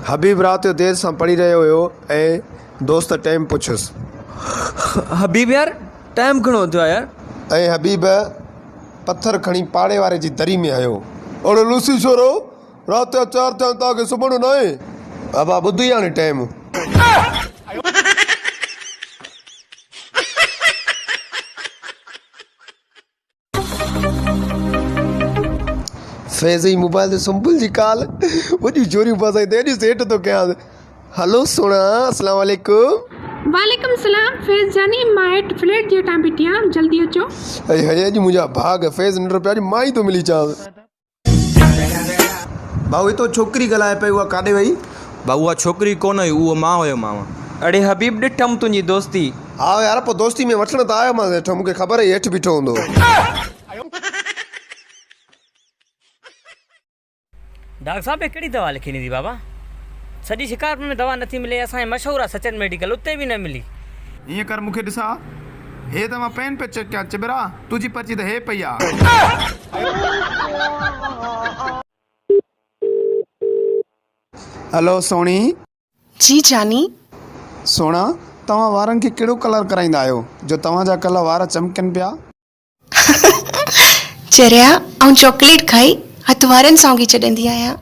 हबीब रात जो देर सां पढ़ी रहियो हुयो ऐं दोस्त टाइम पुछुसि। हबीब यार टाइम घणो थियो आहे यार। ऐं हबीब पत्थर खणी पाड़े वारे जी दरी में आयो। अड़े लूसी छोरो, रात जा 4 थिया तव्हांखे सुम्हणो न आहे? बाबा ॿुधी हाणे टाइम। फैज़ जी मोबाइल ते सुम्बुल जी कॉल वॾी जोरियूं पासाई ते एॾी सेठ थो कयां। हलो सोना, अस्सलाम वालेकुम। वालेकुम सलाम। फैज़ जानी मां हेठि फ्लैट जे हेठां बीठी आहियां, जल्दी अचो। अॼु मुंहिंजा भाग फैज़ निंड पिया, अॼु मां ई थो मिली चांस। भाऊ ही तो छोकिरी ॻाल्हाए पई, उहा काॾे वई? भाऊ उहा छोकिरी कोन हुई, उहो मां हुयो मामा। अड़े हबीब ॾिठमि तुंहिंजी दोस्ती। हा यार, पोइ दोस्ती में वठण त आयो मां हेठि, मूंखे ख़बर आहे हेठि बीठो हूंदो। डॉक्टर साहब कहिड़ी दवा लिखी ॾिनी बाबा? सॼी शिकारपुर में दवा नथी मिले, असांजे मशहूरु आहे सचन मेडिकल, उते बि न मिली। ईअं कर मूंखे ॾिसा, हे त मां पेन पे चेक कयां चिबरा, तुंहिंजी पर्ची त हे पई आहे। हेलो सोणी। जी जानी। सोना, तव्हां वारनि खे कहिड़ो कलर कराईंदा आहियो जो तव्हांजा कल्ह वार चमकनि पिया? चरिया ऐं चॉकलेट खाई हथ वारनि सां उगी छॾंदी आहियां।